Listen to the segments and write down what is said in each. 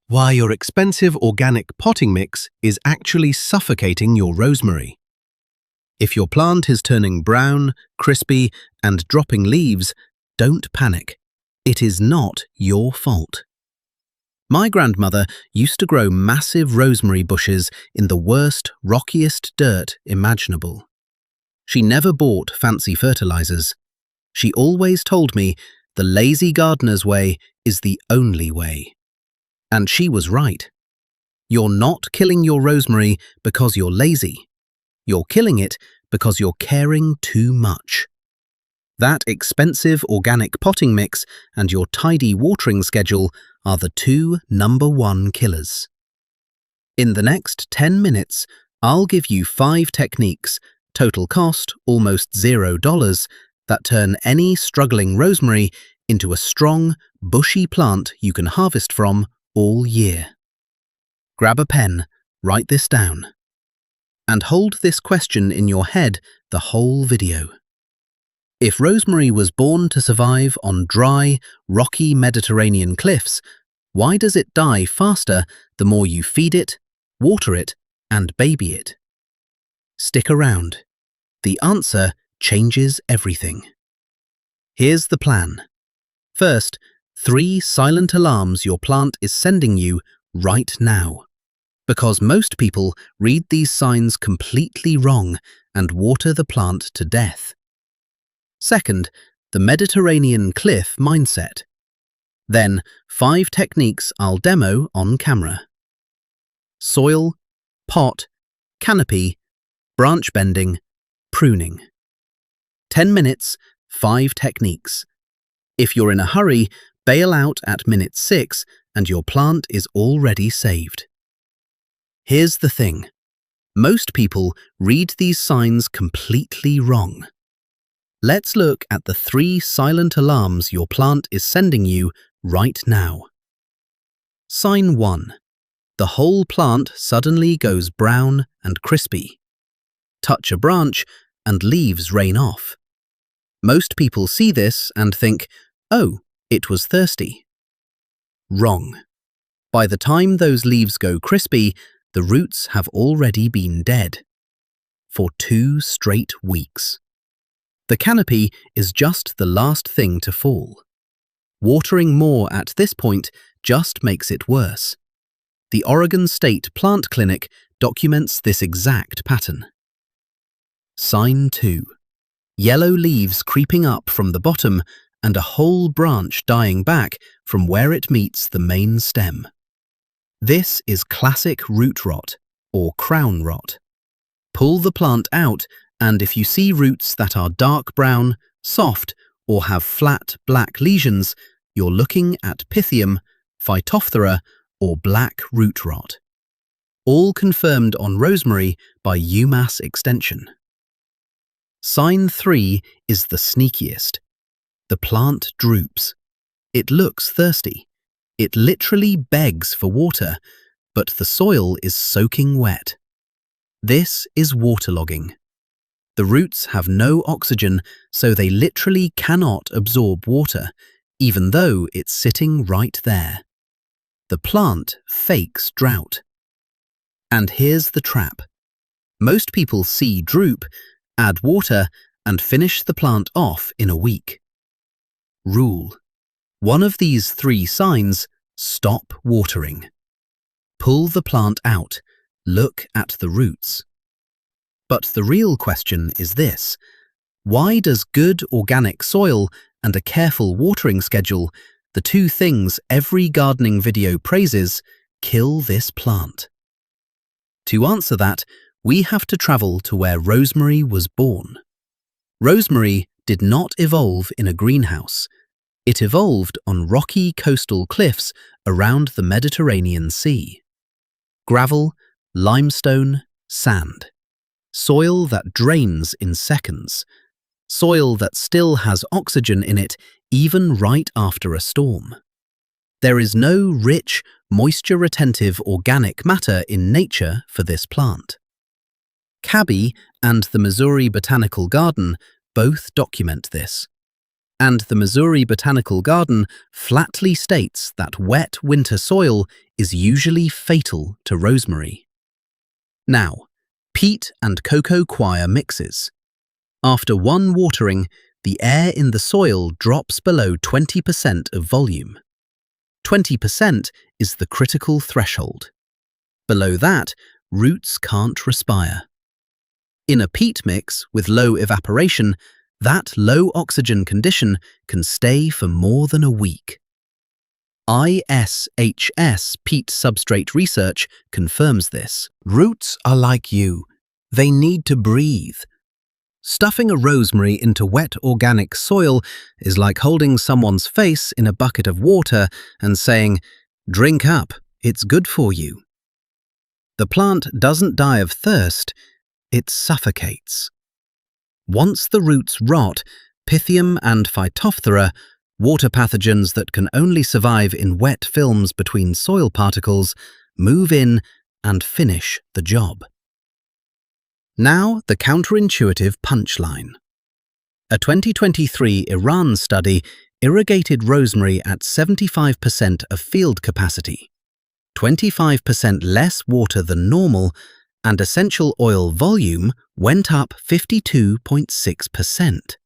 Why your expensive organic potting mix is actually suffocating your rosemary. If your plant is turning brown, crispy, and dropping leaves, don't panic. It is not your fault. My grandmother used to grow massive rosemary bushes in the worst, rockiest dirt imaginable. She never bought fancy fertilizers. She always told me the lazy gardener's way is the only way. And she was right. You're not killing your rosemary because you're lazy. You're killing it because you're caring too much. That expensive organic potting mix and your tidy watering schedule are the two #1 killers. In the next 10 minutes, I'll give you 5 techniques, total cost almost $0, that turn any struggling rosemary into a strong, bushy plant you can harvest from all year. Grab a pen, write this down, and hold this question in your head the whole video. If rosemary was born to survive on dry, rocky Mediterranean cliffs, why does it die faster the more you feed it, water it, and baby it? Stick around. The answer changes everything. Here's the plan. First, 3 silent alarms your plant is sending you right now. Because most people read these signs completely wrong and water the plant to death. Second, the Mediterranean cliff mindset. Then, 5 techniques I'll demo on camera. Soil, pot, canopy, branch bending, pruning. 10 minutes, 5 techniques. If you're in a hurry, bail out at minute 6 and your plant is already saved. Here's the thing. Most people read these signs completely wrong. Let's look at the 3 silent alarms your plant is sending you right now. Sign 1. The whole plant suddenly goes brown and crispy. Touch a branch and leaves rain off. Most people see this and think, oh, it was thirsty. Wrong. By the time those leaves go crispy, the roots have already been dead. For 2 straight weeks. The canopy is just the last thing to fall. Watering more at this point just makes it worse. The Oregon State Plant Clinic documents this exact pattern. Sign 2. Yellow leaves creeping up from the bottom and a whole branch dying back from where it meets the main stem. This is classic root rot, or crown rot. Pull the plant out, and if you see roots that are dark brown, soft, or have flat black lesions, you're looking at Pythium, Phytophthora, or black root rot. All confirmed on rosemary by UMass Extension. Sign 3 is the sneakiest. The plant droops. It looks thirsty. It literally begs for water, but the soil is soaking wet. This is waterlogging. The roots have no oxygen, so they literally cannot absorb water, even though it's sitting right there. The plant fakes drought. And here's the trap. Most people see droop, add water, and finish the plant off in a week. Rule. One of these 3 signs, stop watering. Pull the plant out, look at the roots. But the real question is this. Why does good organic soil and a careful watering schedule, the 2 things every gardening video praises, kill this plant? To answer that, we have to travel to where rosemary was born. Rosemary did not evolve in a greenhouse. It evolved on rocky coastal cliffs around the Mediterranean Sea. Gravel, limestone, sand. Soil that drains in seconds. Soil that still has oxygen in it even right after a storm. There is no rich, moisture-retentive organic matter in nature for this plant. Cabby and the Missouri Botanical Garden both document this. And the Missouri Botanical Garden flatly states that wet winter soil is usually fatal to rosemary. Now, peat and cocoa coir mixes. After one watering, the air in the soil drops below 20% of volume. 20% is the critical threshold. Below that, roots can't respire. In a peat mix with low evaporation, that low oxygen condition can stay for more than a week. ISHS peat substrate research confirms this. Roots are like you. They need to breathe. Stuffing a rosemary into wet organic soil is like holding someone's face in a bucket of water and saying, "Drink up, it's good for you." The plant doesn't die of thirst, it suffocates. Once the roots rot, Pythium and Phytophthora, water pathogens that can only survive in wet films between soil particles, move in and finish the job. Now, the counterintuitive punchline. A 2023 Iran study irrigated rosemary at 75% of field capacity, 25% less water than normal, and essential oil volume went up 52.6%.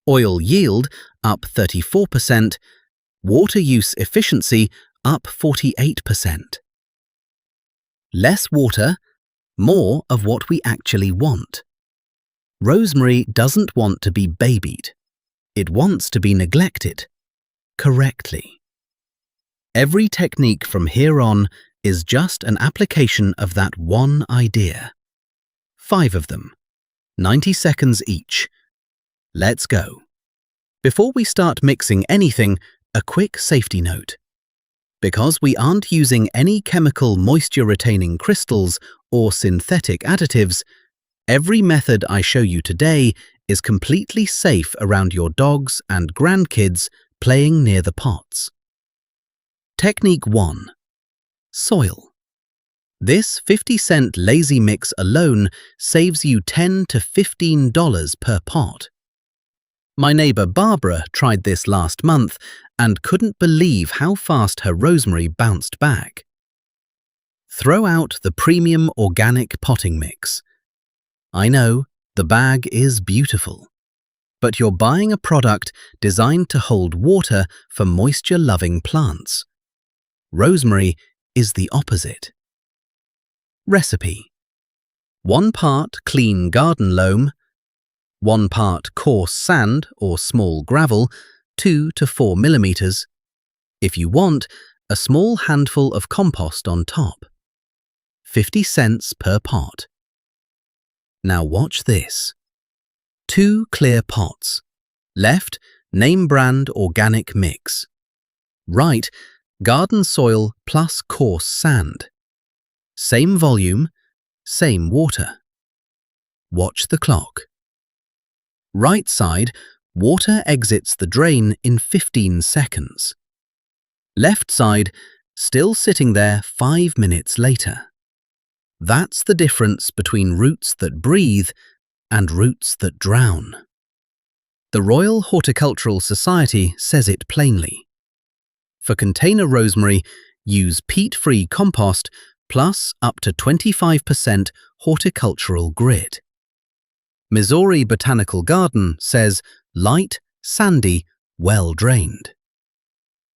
Oil yield up 34%, water use efficiency up 48%. Less water, more of what we actually want. Rosemary doesn't want to be babied. It wants to be neglected correctly. Every technique from here on is just an application of that one idea. 5 of them, 90 seconds each. Let's go. Before we start mixing anything, a quick safety note. Because we aren't using any chemical moisture-retaining crystals or synthetic additives, every method I show you today is completely safe around your dogs and grandkids playing near the pots. Technique 1. Soil. This 50-cent lazy mix alone saves you $10 to $15 per pot. My neighbor Barbara tried this last month and couldn't believe how fast her rosemary bounced back. Throw out the premium organic potting mix. I know, the bag is beautiful, but you're buying a product designed to hold water for moisture-loving plants. Rosemary is the opposite. Recipe: 1 part clean garden loam, 1 part coarse sand or small gravel, 2 to 4 millimeters. If you want, a small handful of compost on top. 50 cents per pot. Now watch this. 2 clear pots. Left, name brand organic mix. Right, garden soil plus coarse sand. Same volume, same water. Watch the clock. Right side, water exits the drain in 15 seconds. Left side, still sitting there 5 minutes later. That's the difference between roots that breathe and roots that drown. The Royal Horticultural Society says it plainly. For container rosemary, use peat-free compost plus up to 25% horticultural grit. Missouri Botanical Garden says light, sandy, well-drained.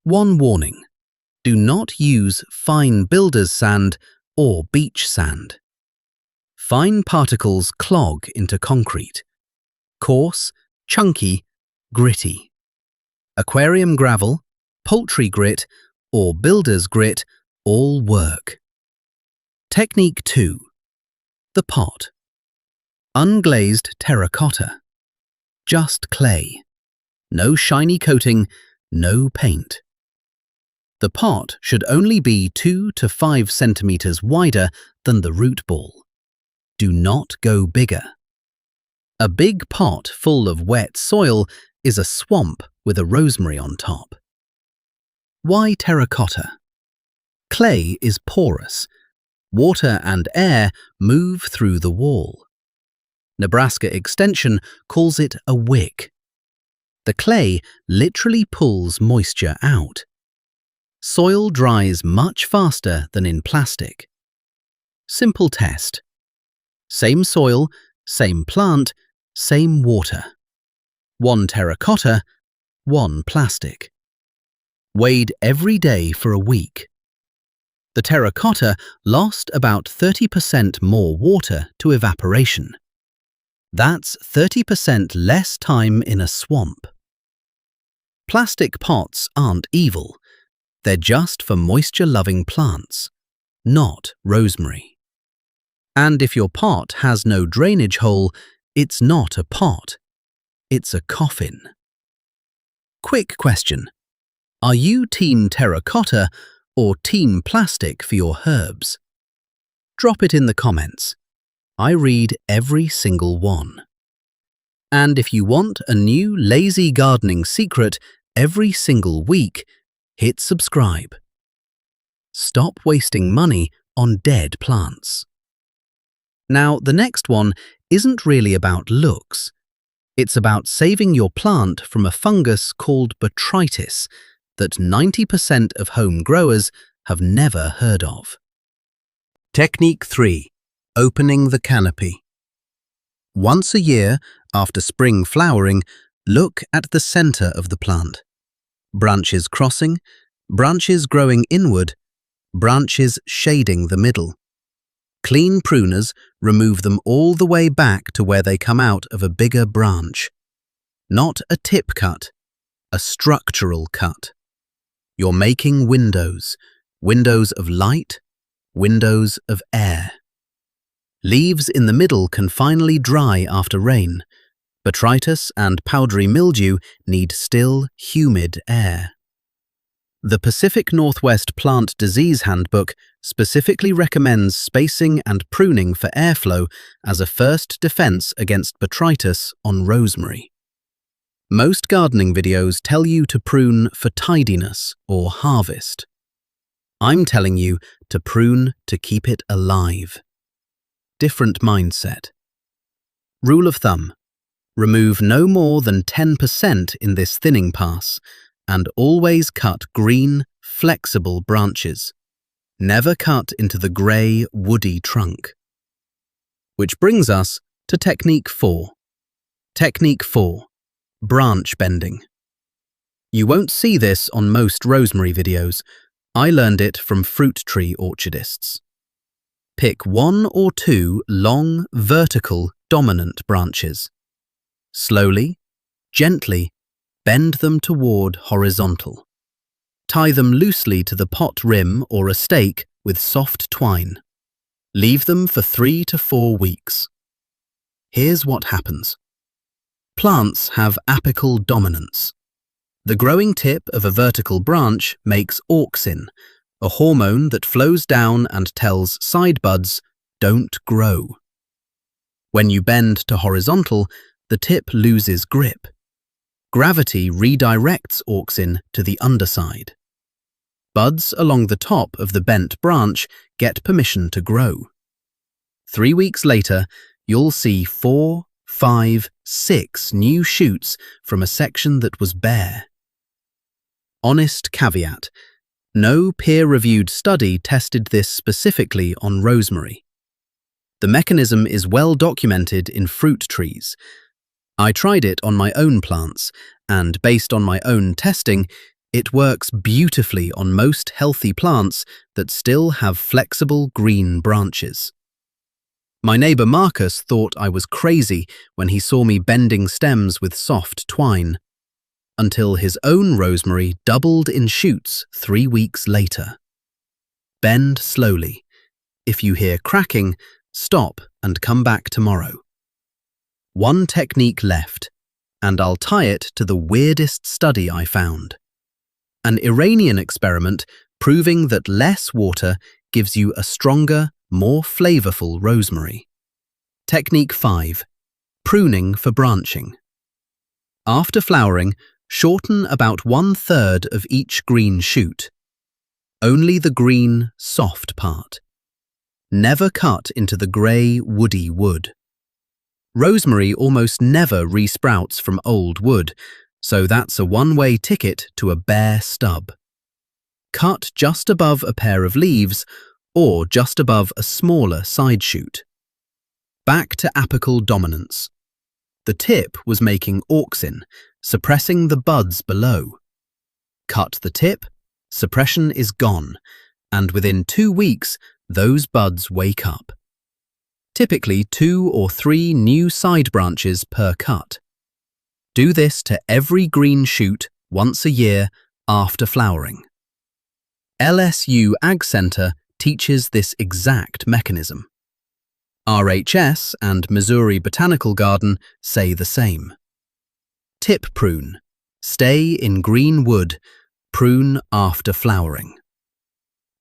One warning: do not use fine builder's sand or beach sand. Fine particles clog into concrete. Coarse, chunky, gritty. Aquarium gravel, poultry grit, or builder's grit all work. Technique 2. The pot. Unglazed terracotta. Just clay. No shiny coating, no paint. The pot should only be 2 to 5 centimeters wider than the root ball. Do not go bigger. A big pot full of wet soil is a swamp with a rosemary on top. Why terracotta? Clay is porous. Water and air move through the wall. Nebraska Extension calls it a wick. The clay literally pulls moisture out. Soil dries much faster than in plastic. Simple test. Same soil, same plant, same water. 1 terracotta, 1 plastic. Weighed every day for a week. The terracotta lost about 30% more water to evaporation. That's 30% less time in a swamp. Plastic pots aren't evil. They're just for moisture-loving plants, not rosemary. And if your pot has no drainage hole, it's not a pot. It's a coffin. Quick question. Are you team terracotta or team plastic for your herbs? Drop it in the comments. I read every single one. And if you want a new lazy gardening secret every single week, hit subscribe. Stop wasting money on dead plants. Now, the next one isn't really about looks. It's about saving your plant from a fungus called botrytis that 90% of home growers have never heard of. Technique 3. Opening the canopy. Once a year, after spring flowering, look at the center of the plant. Branches crossing, branches growing inward, branches shading the middle. Clean pruners remove them all the way back to where they come out of a bigger branch. Not a tip cut, a structural cut. You're making windows, windows of light, windows of air. Leaves in the middle can finally dry after rain. Botrytis and powdery mildew need still, humid air. The Pacific Northwest Plant Disease Handbook specifically recommends spacing and pruning for airflow as a first defense against botrytis on rosemary. Most gardening videos tell you to prune for tidiness or harvest. I'm telling you to prune to keep it alive. Different mindset. Rule of thumb. Remove no more than 10% in this thinning pass, and always cut green, flexible branches. Never cut into the grey, woody trunk. Which brings us to Technique 4. Technique 4. Branch bending. You won't see this on most rosemary videos. I learned it from fruit tree orchardists. Pick 1 or 2 long, vertical, dominant branches. Slowly, gently, bend them toward horizontal. Tie them loosely to the pot rim or a stake with soft twine. Leave them for 3 to 4 weeks. Here's what happens. Plants have apical dominance. The growing tip of a vertical branch makes auxin, a hormone that flows down and tells side buds, don't grow. When you bend to horizontal, the tip loses grip. Gravity redirects auxin to the underside. Buds along the top of the bent branch get permission to grow. 3 weeks later, you'll see 4, 5, 6 new shoots from a section that was bare. Honest caveat. No peer-reviewed study tested this specifically on rosemary. The mechanism is well documented in fruit trees. I tried it on my own plants, and based on my own testing, it works beautifully on most healthy plants that still have flexible green branches. My neighbor Marcus thought I was crazy when he saw me bending stems with soft twine, until his own rosemary doubled in shoots 3 weeks later. Bend slowly. If you hear cracking, stop and come back tomorrow. 1 technique left, and I'll tie it to the weirdest study I found. An Iranian experiment proving that less water gives you a stronger, more flavorful rosemary. Technique 5. Pruning for branching. After flowering, shorten about 1/3 of each green shoot. Only the green, soft part. Never cut into the grey, woody wood. Rosemary almost never resprouts from old wood, So that's a one-way ticket to a bare stub. Cut just above a pair of leaves or just above a smaller side shoot. Back to apical dominance. The tip was making auxin, suppressing the buds below. Cut the tip, suppression is gone, and within 2 weeks, those buds wake up. Typically 2 or 3 new side branches per cut. Do this to every green shoot once a year after flowering. LSU Ag Center teaches this exact mechanism. RHS and Missouri Botanical Garden say the same. Tip prune. Stay in green wood, prune after flowering.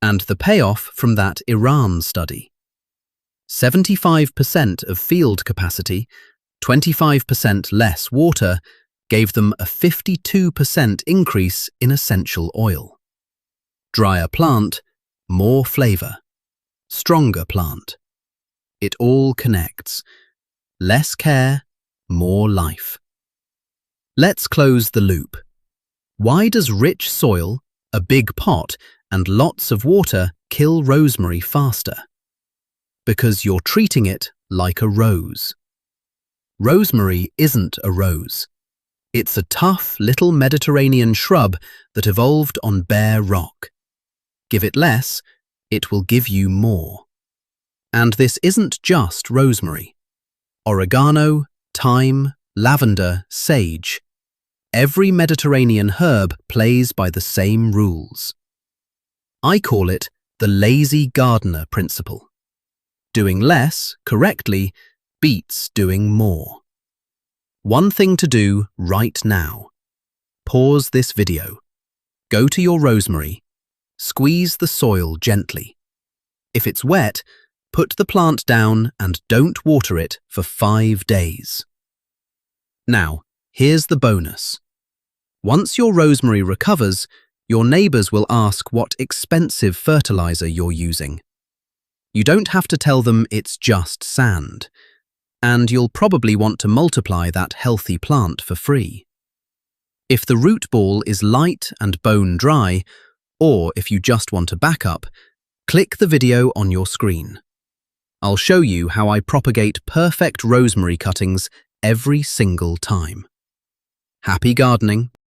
And the payoff from that Iran study. 75% of field capacity, 25% less water, gave them a 52% increase in essential oil. Drier plant, more flavor. Stronger plant. It all connects. Less care, more life. Let's close the loop. Why does rich soil, a big pot, and lots of water kill rosemary faster? Because you're treating it like a rose. Rosemary isn't a rose. It's a tough little Mediterranean shrub that evolved on bare rock. Give it less, it will give you more. And this isn't just rosemary. Oregano, thyme, lavender, sage. Every Mediterranean herb plays by the same rules. I call it the lazy gardener principle. Doing less, correctly, beats doing more. One thing to do right now. Pause this video. Go to your rosemary. Squeeze the soil gently. If it's wet, put the plant down and don't water it for 5 days. Now, here's the bonus. Once your rosemary recovers, your neighbors will ask what expensive fertilizer you're using. You don't have to tell them it's just sand, and you'll probably want to multiply that healthy plant for free. If the root ball is light and bone dry, or if you just want a backup, click the video on your screen. I'll show you how I propagate perfect rosemary cuttings every single time. Happy gardening!